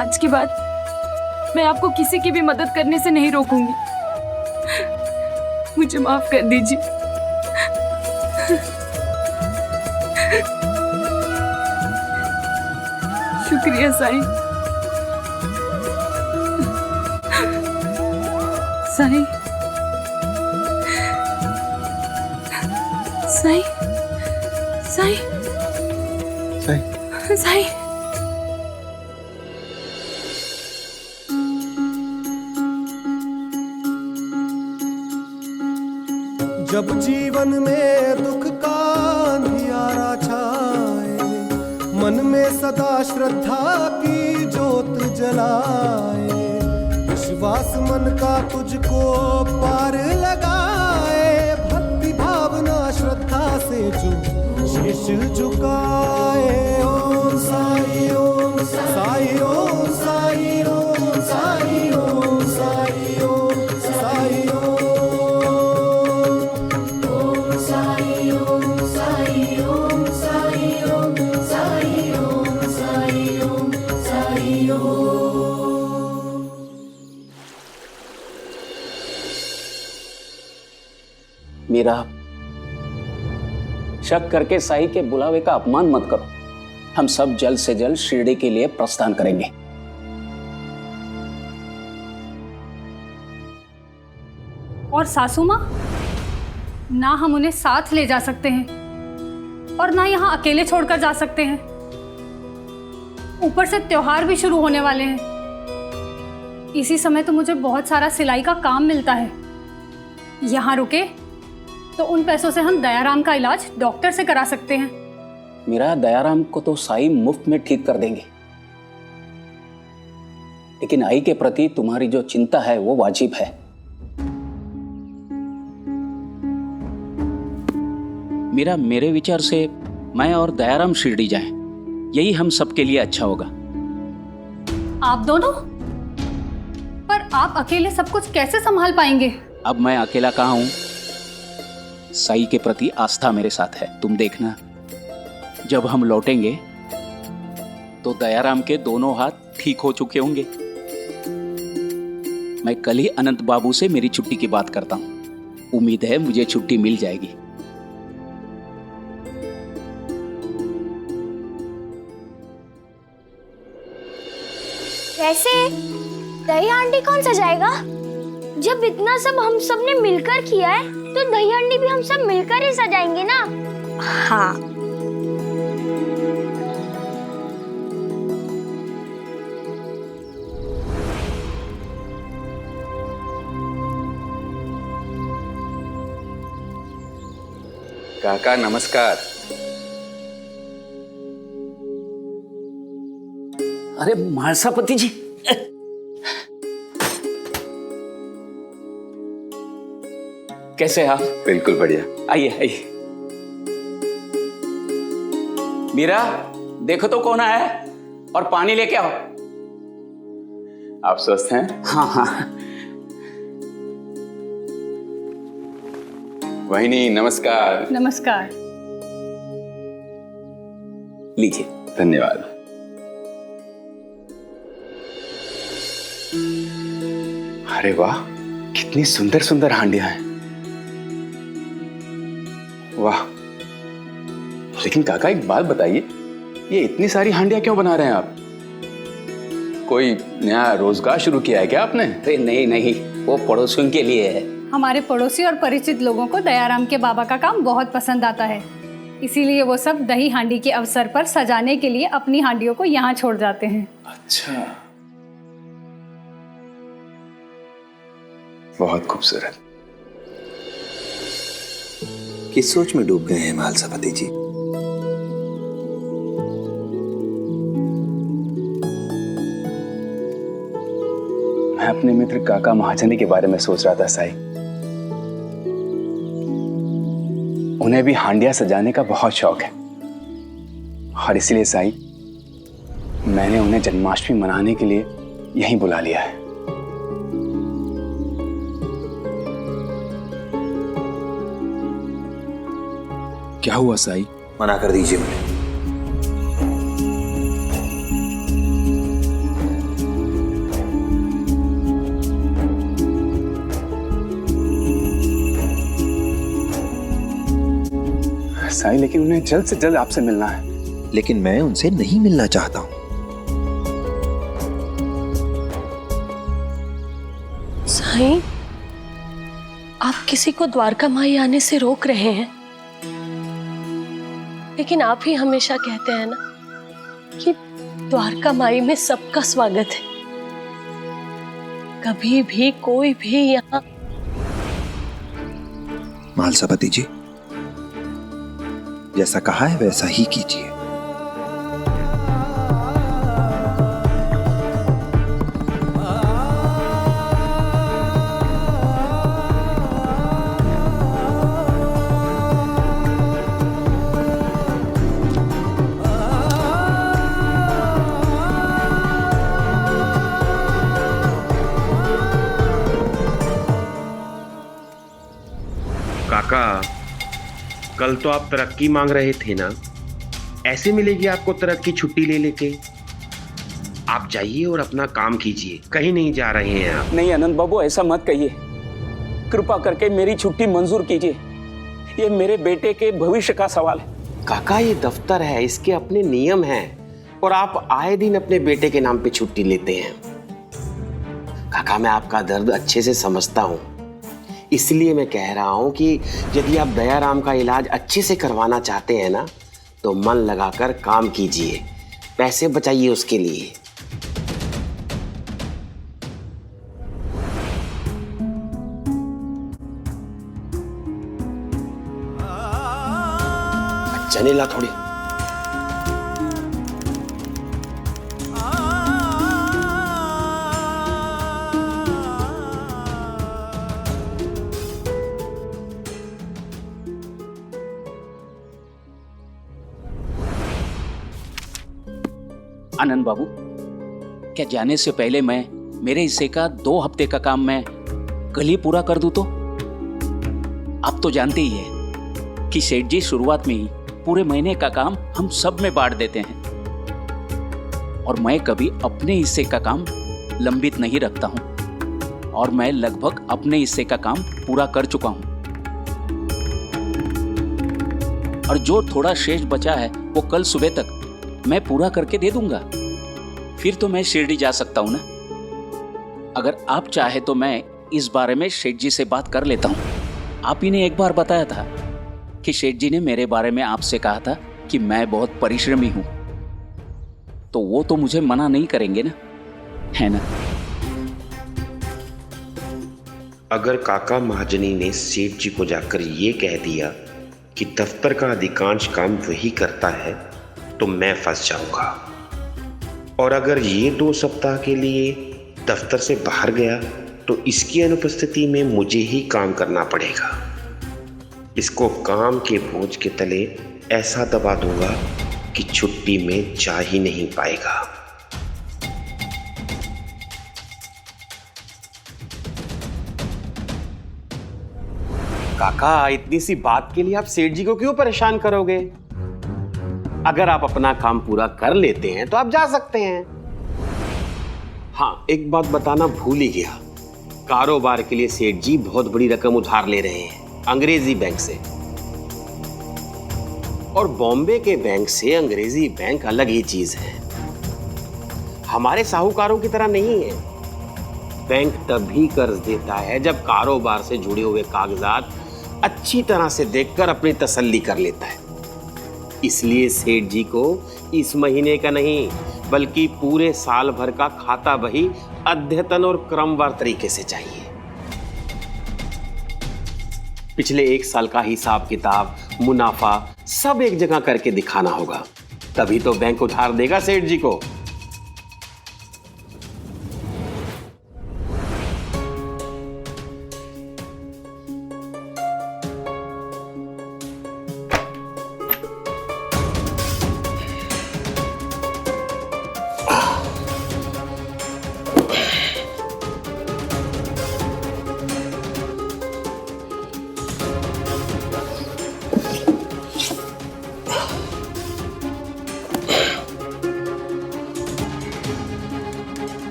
आज के बाद मैं आपको किसी की भी मदद करने से नहीं रोकूंगी। मुझे माफ कर दीजिए। शुक्रिया साईं। साईं, साईं, साईं, साईं, साईं। जब जीवन में दुख का अंधियारा छाए, मन में सदा श्रद्धा की ज्योत जलाए, विश्वास मन का तुझको पार लगाए, भक्ति भावना श्रद्धा से जो शीश झुकाए। ओम साई ओम साई ओम साई ओम साई ओम साई ओम साई ओम साई ओम साई ओम साई ओम साई ओम साई ओम साई ओम। मीरा, शक करके साई के बुलावे का अपमान मत करो। हम सब जल्द से जल्द शिरडी के लिए प्रस्थान करेंगे। और सासू माँ, ना हम उन्हें साथ ले जा सकते हैं और ना यहाँ अकेले छोड़कर जा सकते हैं। ऊपर से त्योहार भी शुरू होने वाले हैं। इसी समय तो मुझे बहुत सारा सिलाई का काम मिलता है। यहाँ रुके तो उन पैसों से हम दयाराम का इलाज डॉक्टर से करा सकते हैं। मेरा दयाराम को तो साई मुफ्त में ठीक कर देंगे, लेकिन आई के प्रति तुम्हारी जो चिंता है वो वाजिब है। मीरा, मेरे विचार से मैं और दयाराम शिरडी जाएं, यही हम सबके लिए अच्छा होगा। आप दोनों? पर आप अकेले सब कुछ कैसे संभाल पाएंगे? अब मैं अकेला कहाँ हूं? साई के प्रति आस्था मेरे साथ है। तुम देखना, जब हम लौटेंगे तो दयाराम के दोनों हाथ ठीक हो चुके होंगे। मैं कल ही अनंत बाबू से मेरी छुट्टी की बात करता हूं। उम्मीद है मुझे छुट्टी मिल जाएगी। वैसे दही हांडी कौन सजाएगा? जब इतना सब हम सब ने मिलकर किया है तो दही हांडी भी हम सब मिलकर ही सजाएंगे ना। हाँ। काका नमस्कार। अरे महासापति जी, कैसे आप? बिल्कुल बढ़िया। आइए आइए। मीरा, देखो तो कौन आया है और पानी लेके आओ। आप स्वस्थ हैं? हाँ हाँ। वहिनी नमस्कार। नमस्कार। लीजिए। धन्यवाद। अरे वाह, कितनी सुंदर सुंदर हांडियां हैं। वाह, लेकिन काका एक बात बताइए, ये इतनी सारी हांडियां क्यों बना रहे हैं आप? कोई नया रोजगार शुरू किया है क्या आपने? अरे नहीं नहीं, वो पड़ोसियों के लिए है। हमारे पड़ोसी और परिचित लोगों को दयाराम के बाबा का काम बहुत पसंद आता है, इसीलिए वो सब दही हांडी के अवसर पर सजाने के लिए अपनी हांडियों को यहाँ छोड़ जाते हैं। अच्छा, बहुत खूबसूरत। किस सोच में डूब गए हैं महासापति जी? मैं अपने मित्र काका महाजनी के बारे में सोच रहा था साई। उन्हें भी हांडिया सजाने का बहुत शौक है और इसलिए साई, मैंने उन्हें जन्माष्टमी मनाने के लिए यहीं बुला लिया है। क्या हुआ साई? मना कर दीजिए उन्हें। साई, लेकिन उन्हें जल्द से जल्द आपसे मिलना है। लेकिन मैं उनसे नहीं मिलना चाहता हूं। साईं, आप किसी को द्वारका माई आने से रोक रहे हैं, लेकिन आप ही हमेशा कहते हैं ना कि द्वारका माई में सबका स्वागत है। कभी भी कोई भी यहाँ। मालसापति जी, जैसा कहा है वैसा ही कीजिए। काका, कल तो आप तरक्की मांग रहे थे ना, ऐसे मिलेगी आपको तरक्की छुट्टी ले लेके? आप जाइए और अपना काम कीजिए, कहीं नहीं जा रहे हैं आप। नहीं आनंद बाबू, ऐसा मत कहिए। कृपा करके मेरी छुट्टी मंजूर कीजिए। ये मेरे बेटे के भविष्य का सवाल है। काका, ये दफ्तर है, इसके अपने नियम हैं, और आप आए दिन अपने बेटे के नाम पे छुट्टी लेते हैं। काका, मैं आपका दर्द अच्छे से समझता हूँ, इसलिए मैं कह रहा हूं कि यदि आप दयाराम का इलाज अच्छे से करवाना चाहते हैं ना, तो मन लगाकर काम कीजिए, पैसे बचाइए उसके लिए। अच्छा नहीं ला थोड़ी। आनंद बाबू, क्या जाने से पहले मैं मेरे हिस्से का 2 हफ्ते का काम मैं कल ही पूरा कर दूं तो? आप तो जानते ही है कि सेठ जी शुरुआत में ही पूरे महीने का काम हम सब में बांट देते हैं, और मैं कभी अपने हिस्से का काम लंबित नहीं रखता हूं, और मैं लगभग अपने हिस्से का काम पूरा कर चुका हूं। और जो थोड़ा शेष बचा है वो कल सुबह तक मैं पूरा करके दे दूंगा। फिर तो मैं शिरडी जा सकता हूं ना। अगर आप चाहे तो मैं इस बारे में शेठ जी से बात कर लेता हूं। आप ही ने एक बार बताया था कि शेठ जी ने मेरे बारे में आपसे कहा था कि मैं बहुत परिश्रमी हूं, तो वो तो मुझे मना नहीं करेंगे ना, है ना? अगर काका महाजनी ने सेठ जी को जाकर ये कह दिया कि दफ्तर का अधिकांश काम वही करता है, तो मैं फंस जाऊंगा। और अगर ये 2 सप्ताह के लिए दफ्तर से बाहर गया तो इसकी अनुपस्थिति में मुझे ही काम करना पड़ेगा। इसको काम के बोझ के तले ऐसा दबा दूंगा कि छुट्टी में जा ही नहीं पाएगा। काका, इतनी सी बात के लिए आप सेठ जी को क्यों परेशान करोगे? अगर आप अपना काम पूरा कर लेते हैं तो आप जा सकते हैं। हाँ, एक बात बताना भूल ही गया, कारोबार के लिए सेठ जी बहुत बड़ी रकम उधार ले रहे हैं अंग्रेजी बैंक से, और बॉम्बे के बैंक से अंग्रेजी बैंक अलग ही चीज है। हमारे साहूकारों की तरह नहीं है। बैंक तभी कर्ज देता है जब कारोबार से जुड़े हुए कागजात अच्छी तरह से देखकर अपनी तसल्ली कर लेता है। इसलिए सेठ जी को इस महीने का नहीं बल्कि पूरे साल भर का खाता बही अद्यतन और क्रमवार तरीके से चाहिए। पिछले 1 साल का हिसाब किताब, मुनाफा सब एक जगह करके दिखाना होगा, तभी तो बैंक उधार देगा सेठ जी को।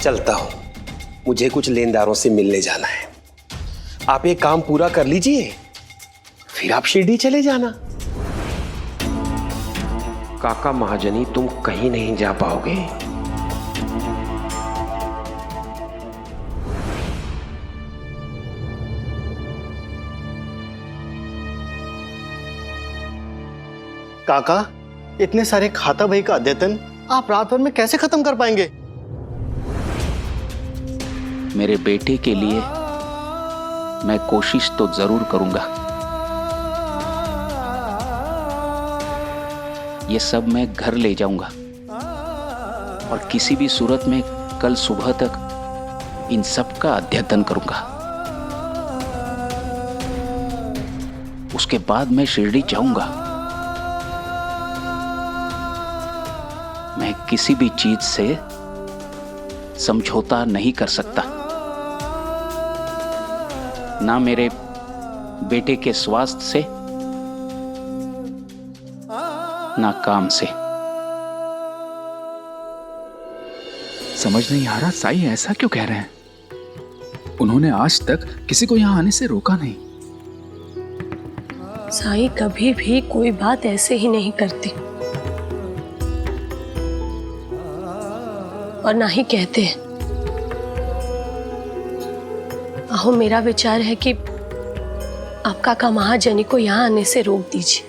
चलता हूं, मुझे कुछ लेनदारों से मिलने जाना है। आप ये काम पूरा कर लीजिए, फिर आप शिरडी चले जाना। काका महाजनी, तुम कहीं नहीं जा पाओगे। काका, इतने सारे खाता बही का अद्यतन आप रात भर में कैसे खत्म कर पाएंगे? मेरे बेटे के लिए मैं कोशिश तो जरूर करूंगा। ये सब मैं घर ले जाऊंगा और किसी भी सूरत में कल सुबह तक इन सब का अध्ययन करूंगा। उसके बाद मैं शिरडी जाऊंगा। मैं किसी भी चीज से समझौता नहीं कर सकता, ना मेरे बेटे के स्वास्थ्य से, ना काम से। समझ नहीं आ रहा साई ऐसा क्यों कह रहे हैं। उन्होंने आज तक किसी को यहाँ आने से रोका नहीं। साई कभी भी कोई बात ऐसे ही नहीं करती और ना ही कहते हैं। आहो, मेरा विचार है कि आप काका महाजनी को यहाँ आने से रोक दीजिए।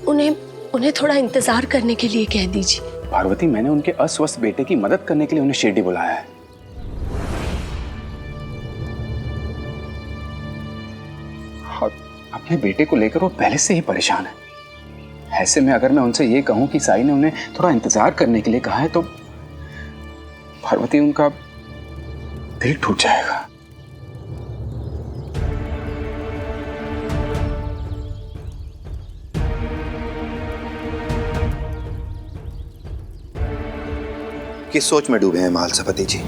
उन्हें थोड़ा इंतजार करने के लिए कह दीजिए। पार्वती, मैंने उनके अस्वस्थ बेटे की मदद करने के लिए उन्हें शिरडी बुलाया है। और अपने बेटे को लेकर वो पहले से ही परेशान है। ऐसे में अगर मैं उनसे ये कहूं कि साई ने उन्हें थोड़ा इंतजार करने के लिए कहा है तो पार्वती, उनका दिल टूट जाएगा। किस सोच में डूबे हैं महालसपति जी?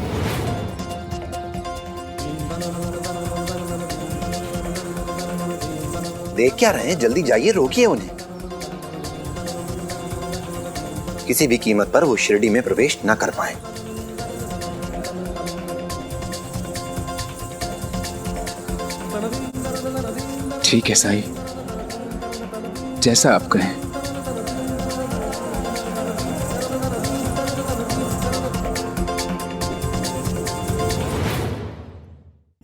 देख क्या रहे हैं? जल्दी जाइए, रोकिए उन्हें। किसी भी कीमत पर वो शिरडी में प्रवेश न कर पाए। ठीक है साई, जैसा आप कहें।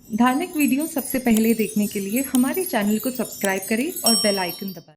धार्मिक वीडियो सबसे पहले देखने के लिए हमारे चैनल को सब्सक्राइब करें और बेल आइकन दबाएं।